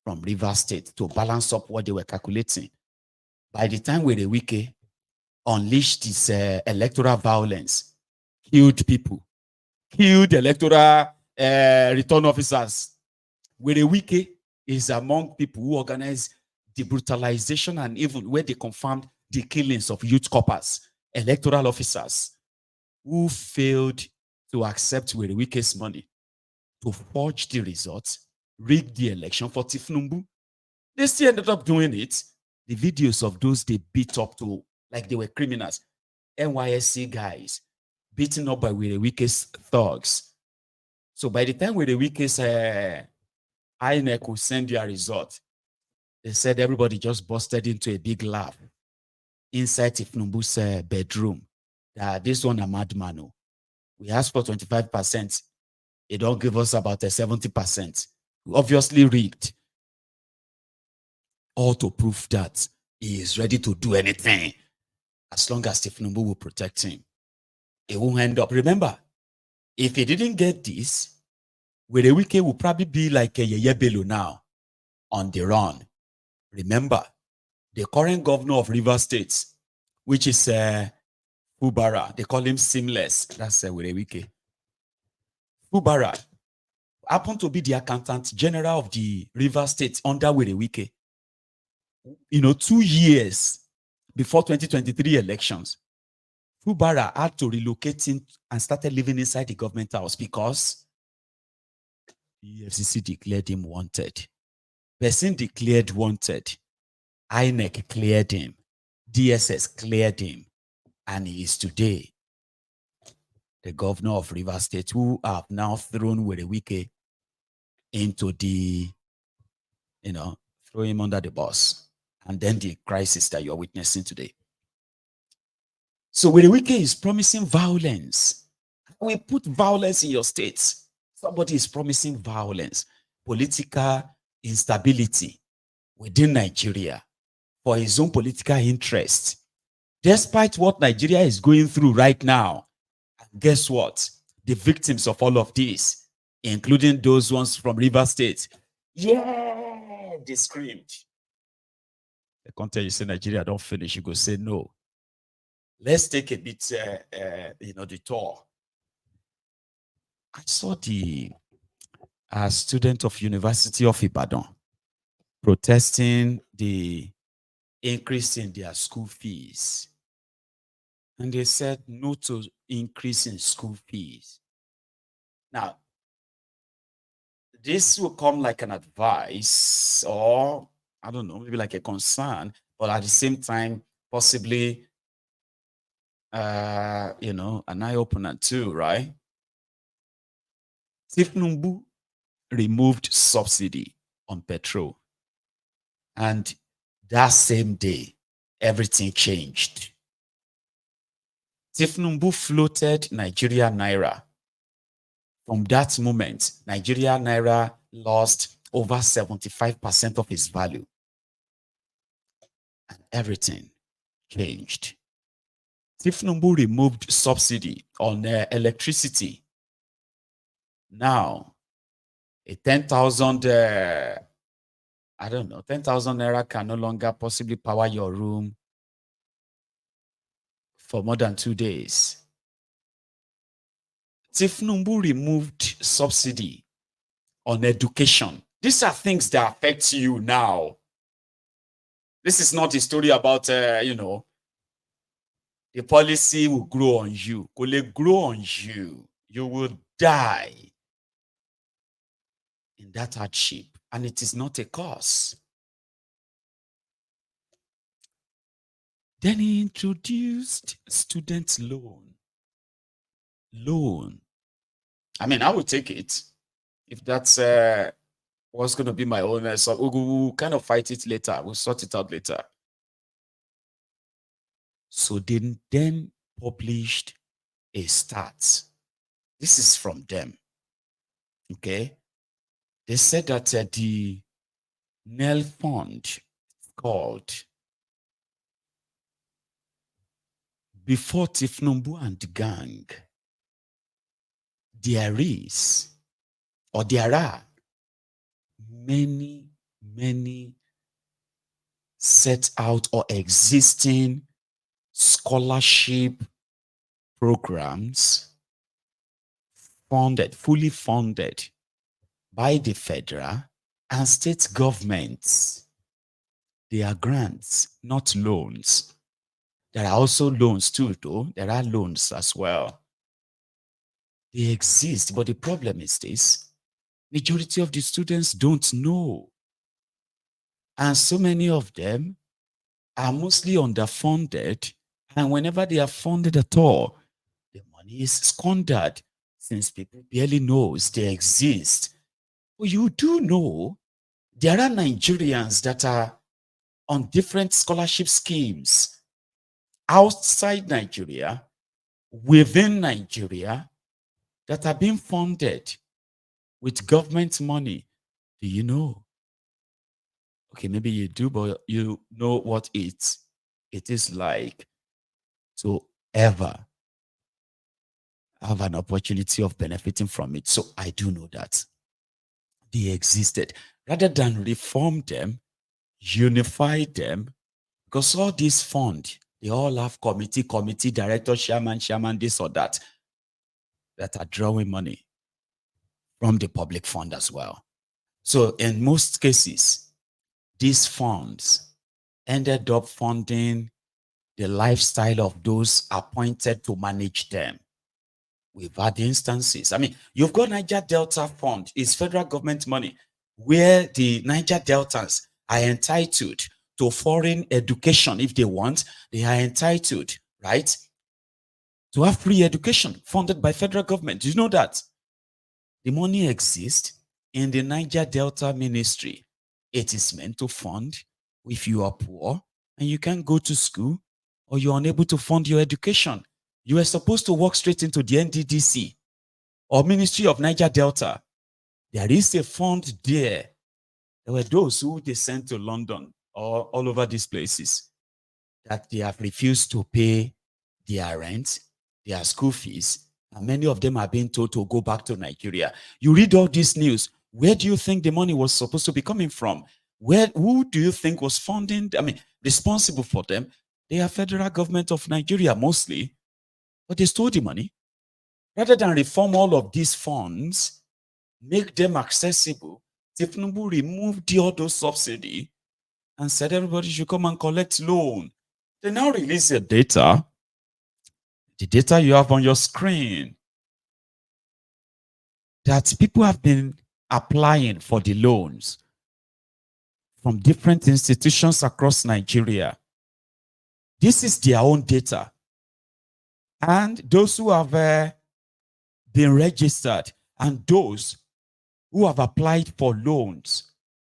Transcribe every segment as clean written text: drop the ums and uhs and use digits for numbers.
from Rivers State to balance up what they were calculating. By the time Wike unleashed this electoral violence, killed people, killed electoral return officers, Wike is among people who organized the brutalization and even where they confirmed the killings of youth corpers, electoral officers who failed to accept Wike's money to forge the results, rig the election for Tinubu. They still ended up doing it. The videos of those they beat up to like they were criminals, NYSC guys beaten up by Wike's thugs. So by the time Wike's INEC will send their result, they said everybody just busted into a big laugh inside Tinubu's bedroom. This one a madman. We asked for 25%. They don't give us about 70%. Obviously rigged. All to prove that he is ready to do anything as long as Tinubu will protect him. It won't end up. Remember, if he didn't get this, Wike will probably be like a Yeye Bello now on the run. Remember, the current governor of Rivers State, which is Fubara, they call him Seamless. That's Wike. Fubara happened to be the accountant general of the Rivers State under Wike. 2 years before 2023 elections, Fubara had to relocate in and started living inside the government house because the FCC declared him wanted. Person declared wanted. INEC cleared him. DSS cleared him. And he is today the governor of Rivers State, who have now thrown Wike into the, throw him under the bus. And then the crisis that you're witnessing today. So Wike is promising violence. We put violence in your states. Somebody is promising violence, political instability within Nigeria for his own political interest. Despite what Nigeria is going through right now, and guess what? The victims of all of this, including those ones from Rivers State, they screamed. I can't tell you, say Nigeria don't finish. You go say no. Let's take a bit, the tour. I saw a student of University of Ibadan protesting the increase in their school fees. And they said no to increase in school fees. Now, this will come like an advice or, I don't know, maybe like a concern, but at the same time, possibly, an eye-opener too, right? Tinubu removed subsidy on petrol. And that same day, everything changed. Tinubu floated Nigeria Naira. From that moment, Nigeria Naira lost over 75% of its value. And everything changed. Tinubu removed subsidy on electricity. Now, a 10,000, 10,000 Naira can no longer possibly power your room for more than 2 days. Tinubu removed subsidy on education. These are things that affect you now. This is not a story about, the policy will grow on you. Will it grow on you? You will die in that hardship. And it is not a cause. Then he introduced student loan. I mean, I would take it if that's what's going to be my own. So we'll kind of fight it later. We'll sort it out later. So they then published a stat. This is from them. Okay. They said that the NEL fund called before Tinubu and the gang, there are many many set out or existing scholarship programs funded, fully funded by the federal and state governments. They are grants, not loans. There are also loans too, though. There are loans as well. They exist, but the problem is this. Majority of the students don't know. And so many of them are mostly underfunded. And whenever they are funded at all, the money is squandered since people barely knows they exist. But you do know there are Nigerians that are on different scholarship schemes outside Nigeria, within Nigeria, that are being funded with government money. Do you know? Okay, maybe you do, but you know what it is like to ever have an opportunity of benefiting from it. So I do know that they existed. Rather than reform them, unify them, because all these funds, they all have committee, director, chairman, this or that are drawing money from the public fund as well. So in most cases, these funds ended up funding the lifestyle of those appointed to manage them. We've had instances. I mean, you've got Niger Delta Fund, it's federal government money, where the Niger Deltans are entitled to foreign education if they want. They are entitled, right, to have free education funded by federal government. Do you know that? The money exists in the Niger Delta Ministry. It is meant to fund if you are poor and you can't go to school or you're unable to fund your education. You are supposed to walk straight into the NDDC or Ministry of Niger Delta. There is a fund there. There were those who they sent to London or all over these places that they have refused to pay their rent, their school fees, and many of them are being told to go back to Nigeria. You read all this news. Where do you think the money was supposed to be coming from? Who do you think was funding, responsible for them? They are federal government of Nigeria mostly, but they stole the money. Rather than reform all of these funds, make them accessible, Tinubu removed all those subsidy and said everybody should come and collect loan. They now release the data you have on your screen, that people have been applying for the loans from different institutions across Nigeria. This is their own data. And those who have been registered and those who have applied for loans,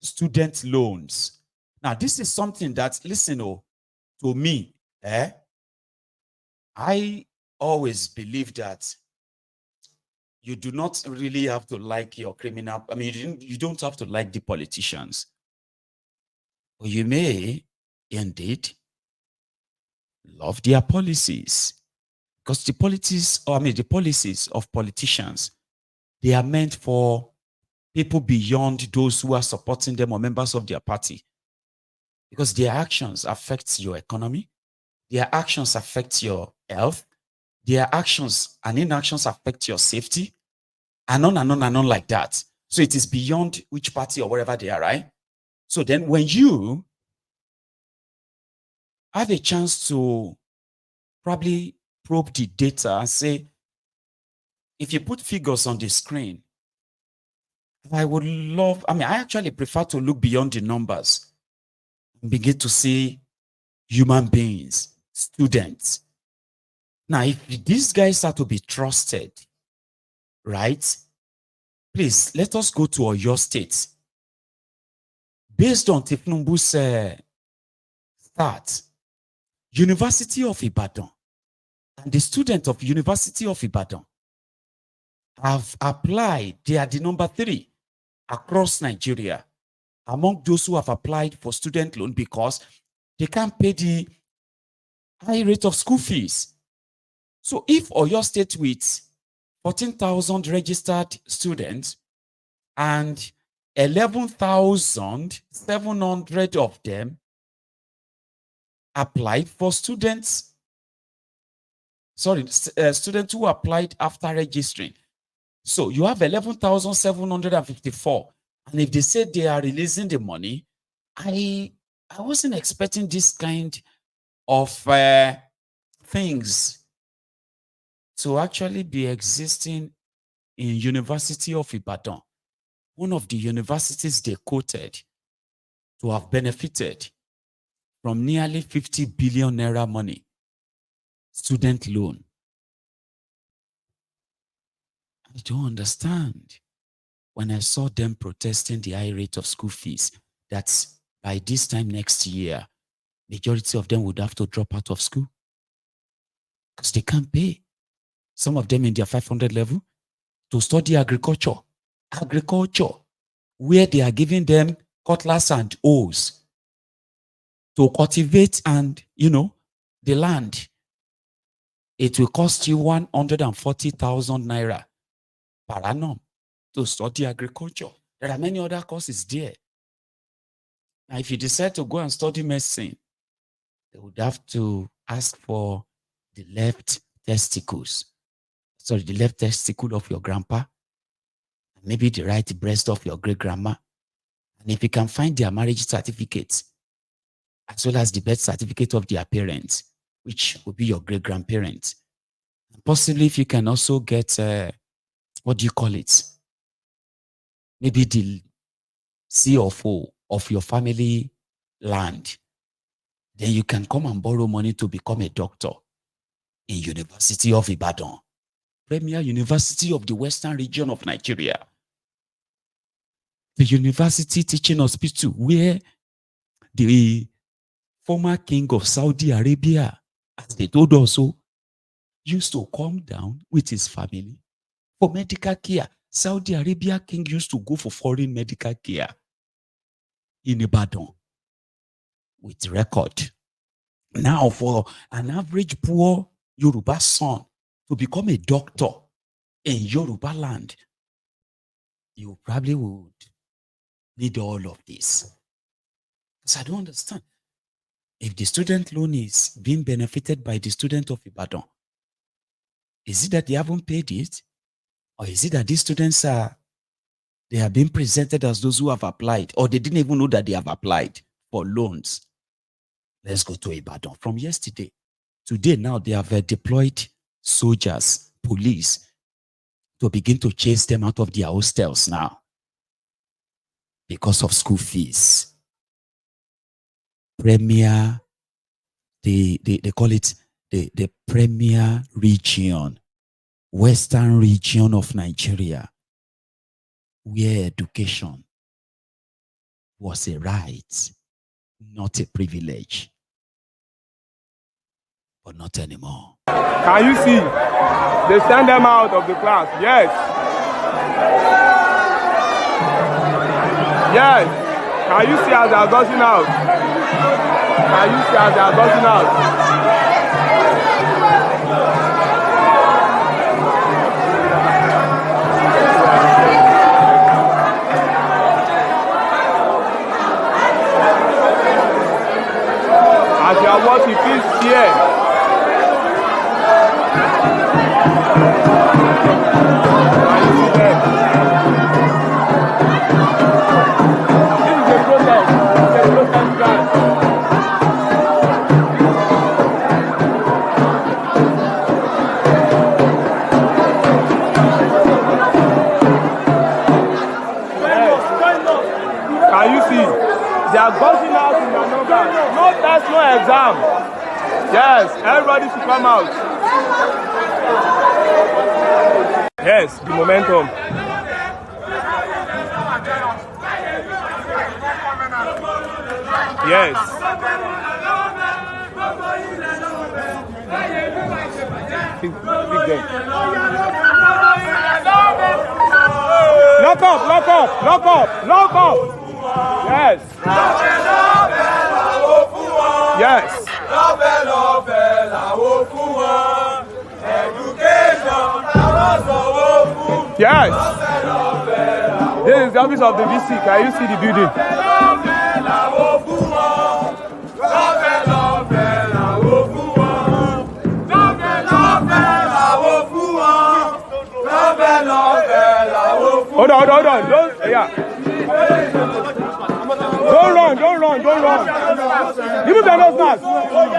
student loans. Now, this is something that, listen, to me, I always believe that you do not really have to like your criminal. I mean, you don't have to like the politicians. But you may indeed love their policies. Because the policies of politicians, they are meant for people beyond those who are supporting them or members of their party. Because their actions affect your economy, their actions affect your health, their actions and inactions affect your safety, and on and on and on like that. So it is beyond which party or wherever they are, right? So then when you have a chance to probably probe the data and say, if you put figures on the screen, I actually prefer to look beyond the numbers and begin to see human beings, students. Now, if these guys are to be trusted, right? Please, let us go to your state. Based on Tinubu's start, University of Ibadan and the students of University of Ibadan have applied. They are the number 3 across Nigeria among those who have applied for student loan because they can't pay the high rate of school fees. So if Oyo State with 14,000 registered students and 11,700 of them applied for students. Sorry, students who applied after registering. So you have 11,754. And if they say they are releasing the money, I wasn't expecting this kind of things to actually be existing in University of Ibadan, one of the universities they quoted to have benefited from nearly 50 billion naira money, student loan. I don't understand. When I saw them protesting the high rate of school fees, that by this time next year, majority of them would have to drop out of school because they can't pay. Some of them in their 500 level to study agriculture, where they are giving them cutlass and hoes to cultivate and, the land. It will cost you 140,000 naira per annum to study agriculture. There are many other courses there. Now, if you decide to go and study medicine, they would have to ask for the left testicle of your grandpa, and maybe the right breast of your great-grandma. And if you can find their marriage certificates, as well as the birth certificate of their parents, which will be your great-grandparents, and possibly if you can also get, maybe the CFO of your family land, then you can come and borrow money to become a doctor in University of Ibadan, premier university of the western region of Nigeria. The university teaching hospital where the former king of Saudi Arabia, as they told us so, used to come down with his family for medical care. Saudi Arabia king used to go for foreign medical care in Ibadan with record. Now, for an average poor Yoruba son to become a doctor in Yoruba land, you probably would need all of this. Because I don't understand. If the student loan is being benefited by the student of Ibadan, is it that they haven't paid it? Or is it that these students they are being presented as those who have applied, or they didn't even know that they have applied for loans? Let's go to Ibadan. From yesterday, today now they have deployed soldiers, police, to begin to chase them out of their hostels now because of school fees. Premier, they call it the premier region, western region of Nigeria, where education was a right, not a privilege. But not anymore. Can you see? They send them out of the class. Yes. Yes. Can you see as they are going out? Can you see as they are going out? As you are watching, please here. Can you see? They are buzzing out in their numbers. No test, no exam. Yes, everybody should come out. Yes, the momentum. Yes. Big game. Lock up, lock up, lock up, lock up. Yes. Yes. Yes. This is the office of the VC. Can you see the building? Hold on. Don't run. Even if they're not smart,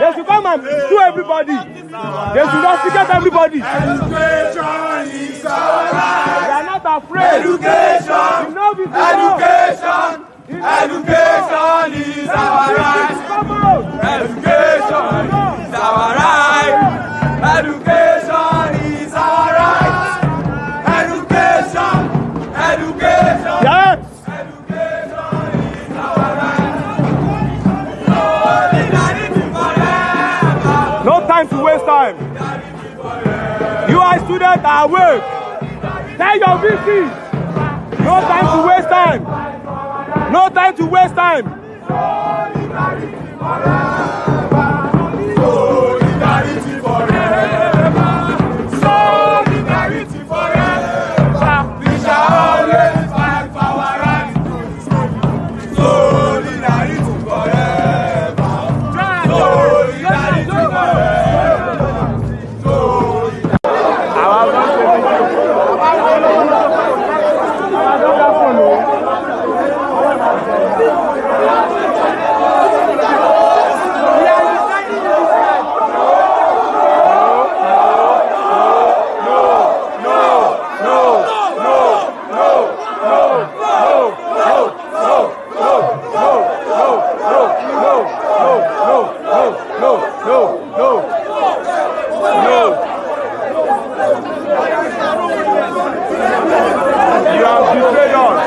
they should come and sue everybody. They should investigate everybody. Education is our right. They are not afraid. Education is our right. Education is our right. Education is our right. Education. Yes. No time to waste time. You are students are awake. Tell your VC. No time to waste time. No time to waste time. Solidarity forever. Solidarity forever. We shall always fight for our rights. Solidarity forever. Solidarity forever. You have betrayed us.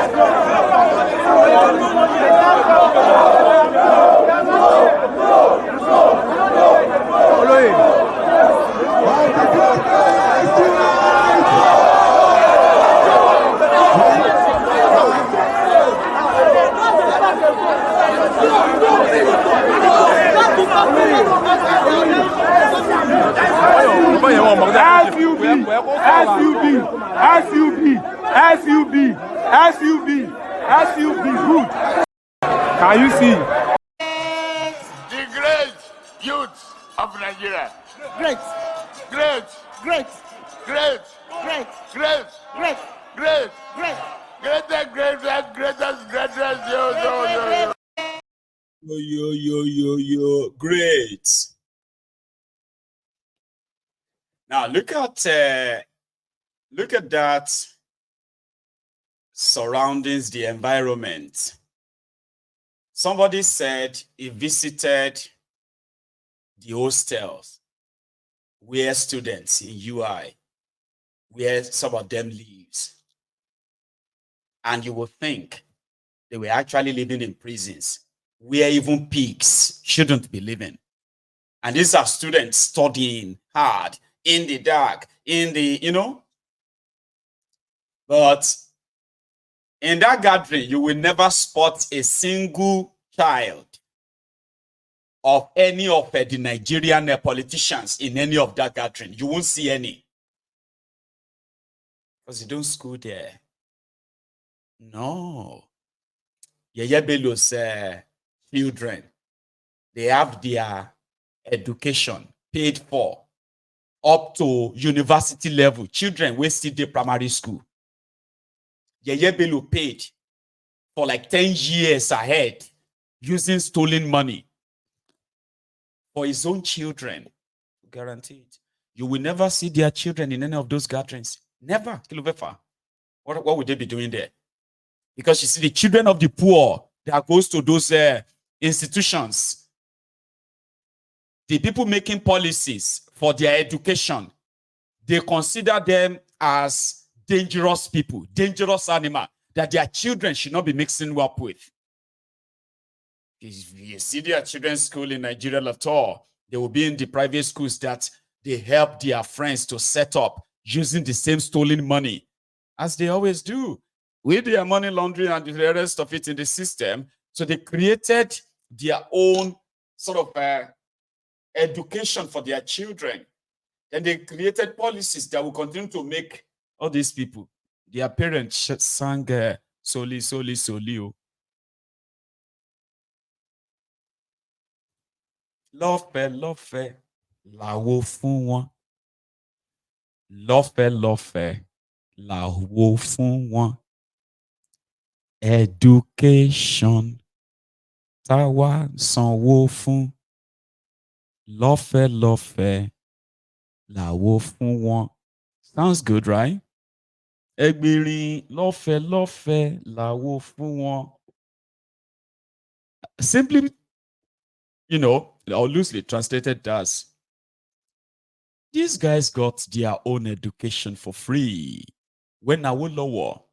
Follow him. SUV, good. Can you see? The great youth of Nigeria. Great. Great. Great. Great. Great. Great. Great. Great. Great. Greatest, yo. Great. Now look at that surroundings, the environment. Somebody said he visited the hostels where students in UI, where some of them lives. And you will think they were actually living in prisons where even pigs shouldn't be living. And these are students studying hard in the dark, But in that gathering, you will never spot a single child of any of the Nigerian politicians in any of that gathering. You won't see any. Because you don't school there. No. Yeye Bello's children, they have their education paid for up to university level. Children will still the primary school. Yeye Bello paid for like 10 years ahead using stolen money for his own children. Guaranteed. You will never see their children in any of those gatherings. Never. What would they be doing there? Because you see, the children of the poor that goes to those institutions, the people making policies for their education, they consider them as dangerous people, dangerous animal that their children should not be mixing up with. If you see their children's school in Nigeria at all, they will be in the private schools that they help their friends to set up using the same stolen money, as they always do, with their money laundering and the rest of it in the system. So they created their own sort of education for their children. And they created policies that will continue to make all these people, their parents sang Soli, soli, soli. O. Lọ́fẹ̀ẹ́, làwo fún wọn. Lọ́fẹ̀ẹ́, làwo fún wọn. Education táwa sanwó fún. Lọ́fẹ̀ẹ́, làwo fún wọn. Sounds good, right? Ẹgbìnrin lọ́fẹ̀ẹ́, làwo fún wọn. Simply, or loosely translated as, these guys got their own education for free when Awolowo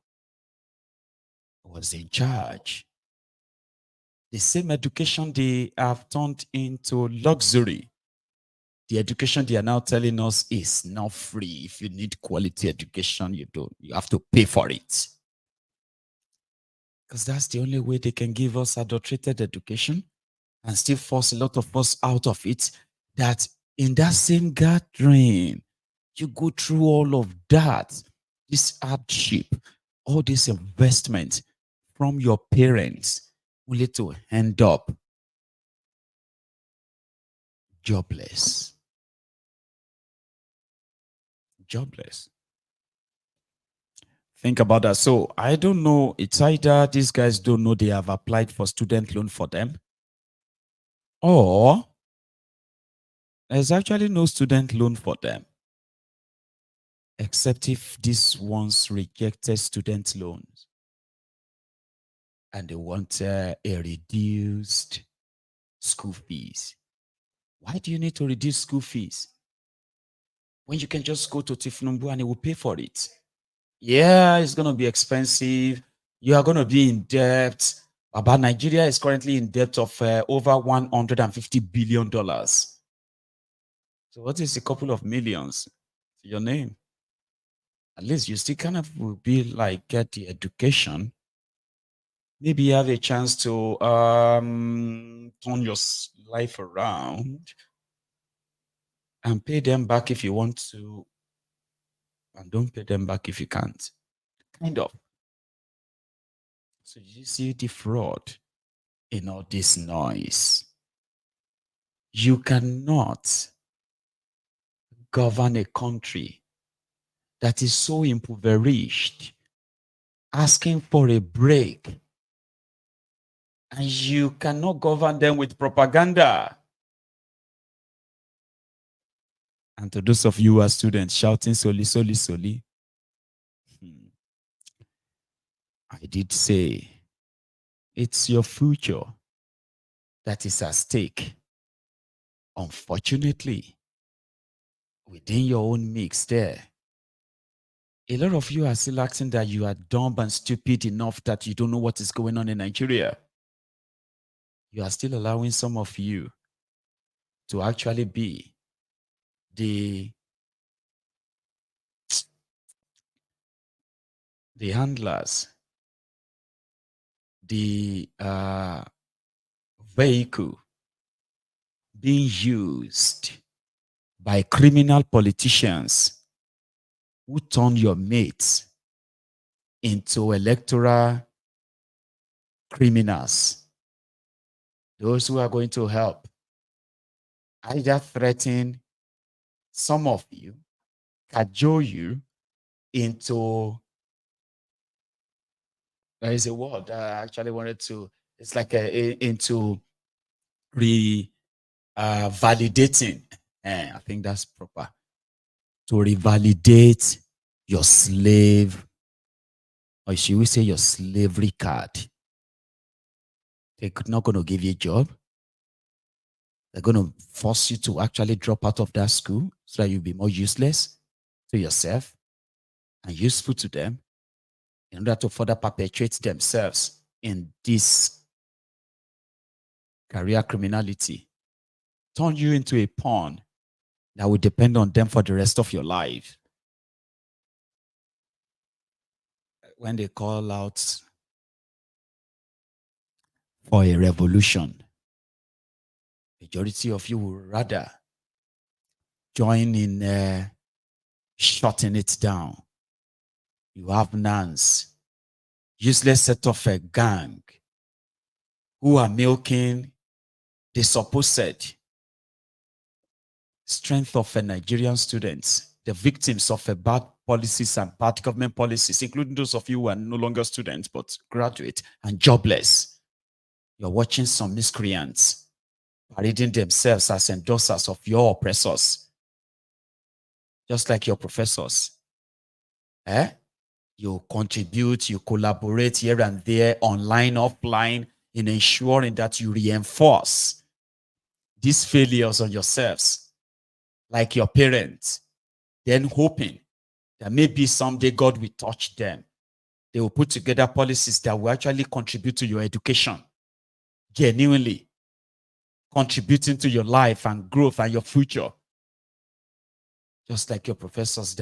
was in charge. The same education they have turned into luxury. The education they are now telling us is not free. If you need quality education, you have to pay for it. Because that's the only way they can give us adulterated education and still force a lot of us out of it. That in that same gathering, you go through all of that, this hardship, all this investment from your parents, only to end up jobless. Jobless. Think about that. So I don't know. It's either these guys don't know they have applied for student loan for them, or there's actually no student loan for them, except if these ones rejected student loans and they want a reduced school fees. Why do you need to reduce school fees when you can just go to Tinubu and he will pay for it? Yeah, it's going to be expensive. You are going to be in debt. But Nigeria is currently in debt of over $150 billion. So what is a couple of millions to your name? At least you still kind of will be like, get the education. Maybe you have a chance to turn your life around and pay them back if you want to, and don't pay them back if you can't. Kind of. So you see the fraud in all this noise. You cannot govern a country that is so impoverished, asking for a break, and you cannot govern them with propaganda. And to those of you who are students shouting soli, soli, soli, I did say it's your future that is at stake. Unfortunately, within your own mix there, a lot of you are still acting that you are dumb and stupid enough that you don't know what is going on in Nigeria. You are still allowing some of you to actually be the handlers, the vehicle being used by criminal politicians who turn your mates into electoral criminals. Those who are going to help either threaten some of you, cajole you into, there is a word I actually wanted to, it's like into validating. I think that's proper. To revalidate your slave, or should we say your slavery card. They're not going to give you a job. They're going to force you to actually drop out of that school so that you'll be more useless to yourself and useful to them in order to further perpetuate themselves in this career criminality. Turn you into a pawn that will depend on them for the rest of your life. When they call out for a revolution, majority of you will rather join in shutting it down. You have Nance useless set of a gang who are milking the supposed strength of a Nigerian students, the victims of a bad policies and bad government policies, including those of you who are no longer students but graduate and jobless. You're watching some miscreants parading themselves as endorsers of your oppressors, just like your professors. You contribute, you collaborate here and there, online, offline, in ensuring that you reinforce these failures on yourselves, like your parents, then hoping that maybe someday God will touch them. They will put together policies that will actually contribute to your education, genuinely contributing to your life and growth and your future, just like your professors